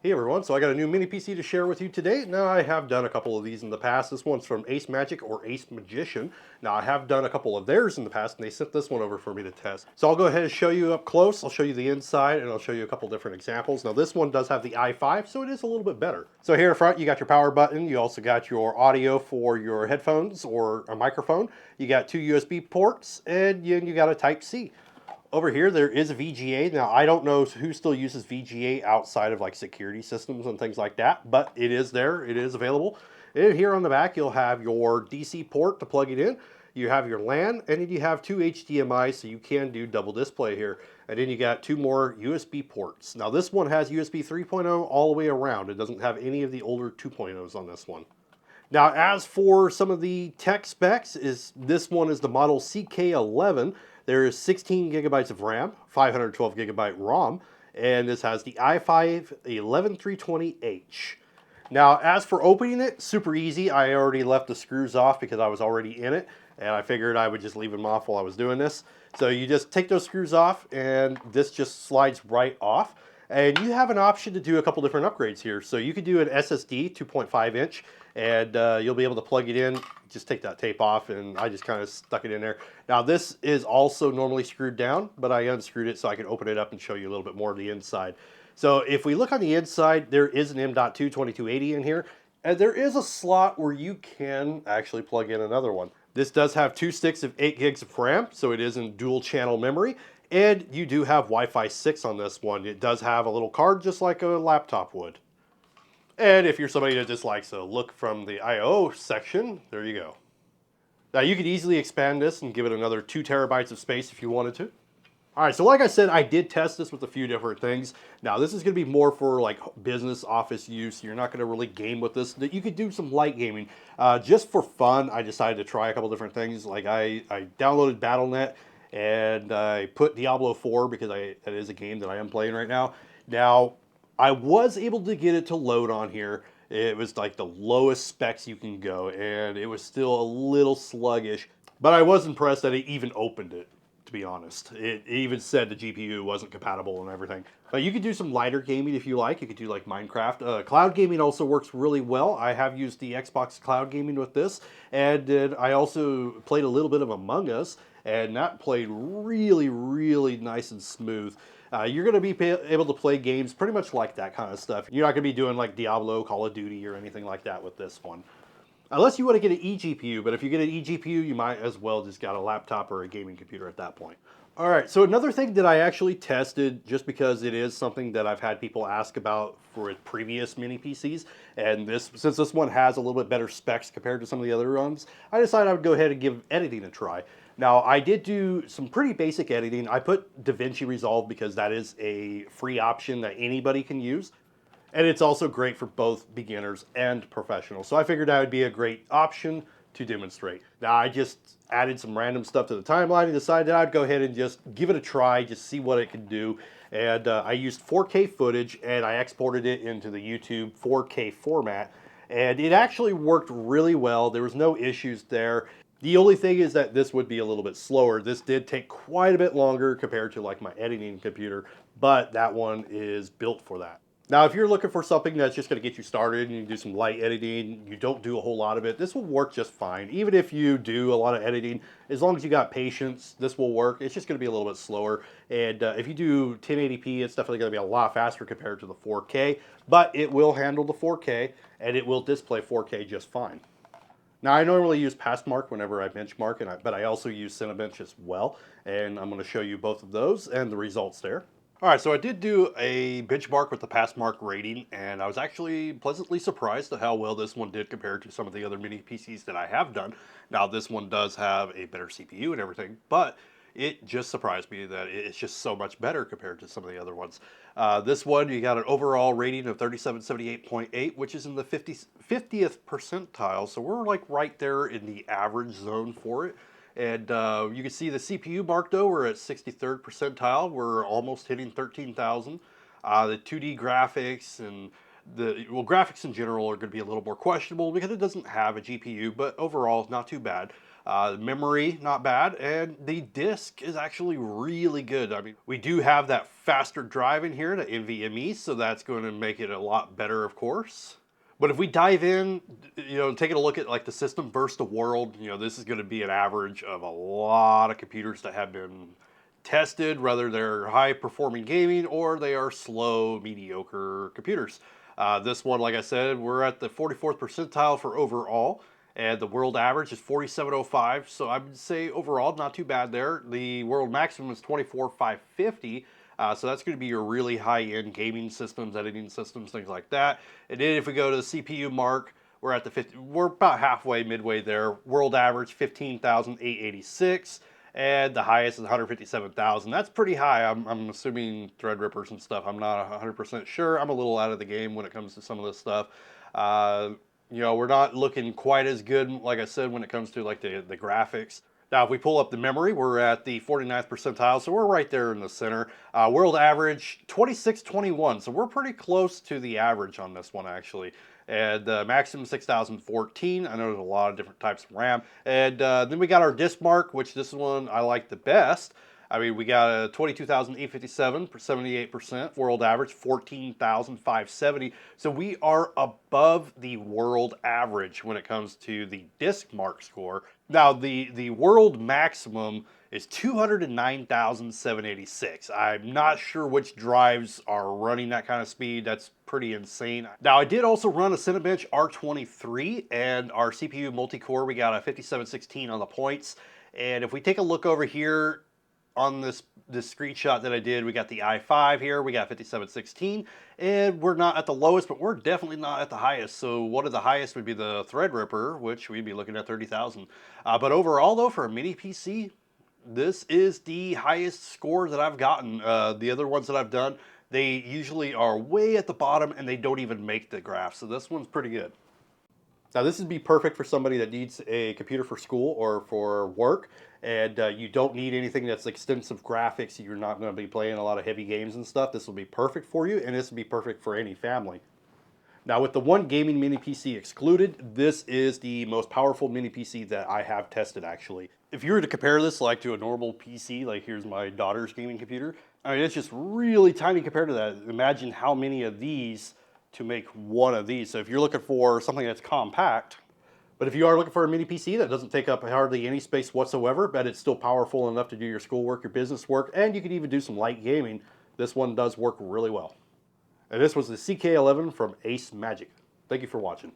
Hey everyone, so I got a new mini PC to share with you today. Now I have done a couple of these in the past. This one's from Ace Magic or Ace Magician. Now I have done a couple of theirs in the past and they sent this one over for me to test. So I'll go ahead and show you up close. I'll show you the inside and I'll show you a couple different examples. Now this one does have the i5, so it is a little bit better. So here in front you got your power button. You also got your audio for your headphones or a microphone. You got two USB ports and you got a Type-C. Over here, there is a VGA. Now, I don't know who still uses VGA outside of like security systems and things like that, but it is there. It is available. And here on the back, you'll have your DC port to plug it in. You have your LAN, and then you have two HDMI, so you can do double display here. And then you got two more USB ports. Now, this one has USB 3.0 all the way around. It doesn't have any of the older 2.0s on this one. Now, as for some of the tech specs, this one is the model CK11. There is 16 gigabytes of RAM, 512 gigabyte ROM, and this has the i5-11320H. Now, as for opening it, super easy. I already left the screws off because I was already in it, and I figured I would just leave them off while I was doing this. So you just take those screws off, and this just slides right off. And you have an option to do a couple different upgrades here. So you could do an SSD 2.5 inch and you'll be able to plug it in. Just take that tape off and I just kind of stuck it in there. Now this is also normally screwed down, but I unscrewed it so I can open it up and show you a little bit more of the inside. So if we look on the inside, there is an M.2 2280 in here. And there is a slot where you can actually plug in another one. This does have two sticks of 8 gigs of RAM, so it is in dual channel memory. And you do have Wi-Fi 6 on this one. It does have a little card just like a laptop would. And if you're somebody that just likes to look from the I/O section, there you go. Now you could easily expand this and give it another 2 terabytes of space if you wanted to. All right, so like I said, I did test this with a few different things. Now this is gonna be more for like business office use. You're not gonna really game with this. You could do some light gaming. Just for fun, I decided to try a couple different things. Like I downloaded Battle.net and I put Diablo 4 because that is a game that I am playing right now. Now, I was able to get it to load on here. It was like the lowest specs you can go, and it was still a little sluggish, but I was impressed that it even opened it, to be honest. It even said the GPU wasn't compatible and everything. But you could do some lighter gaming if you like. You could do like Minecraft. Cloud gaming also works really well. I have used the Xbox Cloud Gaming with this, and I also played a little bit of Among Us, and that played really, really nice and smooth. You're going to be able to play games pretty much like that kind of stuff. You're not going to be doing like Diablo, Call of Duty, or anything like that with this one. Unless you want to get an eGPU, but if you get an eGPU, you might as well just got a laptop or a gaming computer at that point. All right, so another thing that I actually tested, just because it is something that I've had people ask about for previous mini PCs, and since this one has a little bit better specs compared to some of the other ones, I decided I would go ahead and give editing a try. Now, I did do some pretty basic editing. I put DaVinci Resolve because that is a free option that anybody can use. And it's also great for both beginners and professionals. So I figured that would be a great option to demonstrate. Now, I just added some random stuff to the timeline and decided I'd go ahead and just give it a try, just see what it can do. And I used 4K footage and I exported it into the YouTube 4K format. And it actually worked really well. There was no issues there. The only thing is that this would be a little bit slower. This did take quite a bit longer compared to like my editing computer, but that one is built for that. Now, if you're looking for something that's just going to get you started and you do some light editing, you don't do a whole lot of it, this will work just fine. Even if you do a lot of editing, as long as you got patience, this will work. It's just going to be a little bit slower. And if you do 1080p, it's definitely going to be a lot faster compared to the 4K, but it will handle the 4K and it will display 4K just fine. Now, I normally use Passmark whenever I benchmark, but I also use Cinebench as well, and I'm going to show you both of those and the results there. All right, so I did do a benchmark with the Passmark rating, and I was actually pleasantly surprised at how well this one did compared to some of the other mini PCs that I have done. Now, this one does have a better CPU and everything, but it just surprised me that it's just so much better compared to some of the other ones. This one, you got an overall rating of 3778.8, which is in the 50th percentile. So we're like right there in the average zone for it. And you can see the CPU mark though, we're at 63rd percentile. We're almost hitting 13,000. The 2D graphics and graphics in general are going to be a little more questionable because it doesn't have a GPU, but overall, not too bad. Memory, not bad, and the disc is actually really good. I mean, we do have that faster drive in here, the NVMe, so that's going to make it a lot better, of course. But if we dive in, taking a look at like the system versus the world, this is going to be an average of a lot of computers that have been tested, whether they're high performing gaming or they are slow, mediocre computers. This one, like I said, we're at the 44th percentile for overall, and the world average is 4705. So I would say overall, not too bad there. The world maximum is 24550. So that's going to be your really high-end gaming systems, editing systems, things like that. And then if we go to the CPU mark, we're at the 50. We're about halfway, midway there. World average 15,886. And the highest is 157,000. That's pretty high. I'm assuming Threadrippers and stuff. I'm not 100% sure. I'm a little out of the game when it comes to some of this stuff. We're not looking quite as good, like I said, when it comes to like the graphics. Now, if we pull up the memory, we're at the 49th percentile, so we're right there in the center. World average 2621, so we're pretty close to the average on this one actually. And maximum 6014. I know there's a lot of different types of RAM. And then we got our disk mark, which this one I like the best. I mean, we got a 22,857 for 78%. World average 14,570. So we are above the world average when it comes to the disk mark score. Now, the world maximum is 209,786. I'm not sure which drives are running that kind of speed. That's pretty insane. Now, I did also run a Cinebench R23 and our CPU multi-core. We got a 5716 on the points. And if we take a look over here on this screenshot that I did, we got the i5 here, we got 5716, and we're not at the lowest, but we're definitely not at the highest. So one of the highest would be the Threadripper, which we'd be looking at 30,000. But overall though, for a mini PC, this is the highest score that I've gotten. The other ones that I've done, they usually are way at the bottom and they don't even make the graph. So this one's pretty good. Now this would be perfect for somebody that needs a computer for school or for work, and you don't need anything that's extensive graphics. You're not going to be playing a lot of heavy games and stuff. This will be perfect for you, and this will be perfect for any family. Now with the one gaming mini PC excluded, this is the most powerful mini PC that I have tested actually. If you were to compare this like to a normal PC, like here's my daughter's gaming computer, I mean it's just really tiny compared to that. Imagine how many of these to make one of these. So if you're looking for something that's compact, but if you are looking for a mini PC that doesn't take up hardly any space whatsoever, but it's still powerful enough to do your schoolwork, your business work, and you could even do some light gaming, this one does work really well. And this was the CK11 from Ace Magic. Thank you for watching.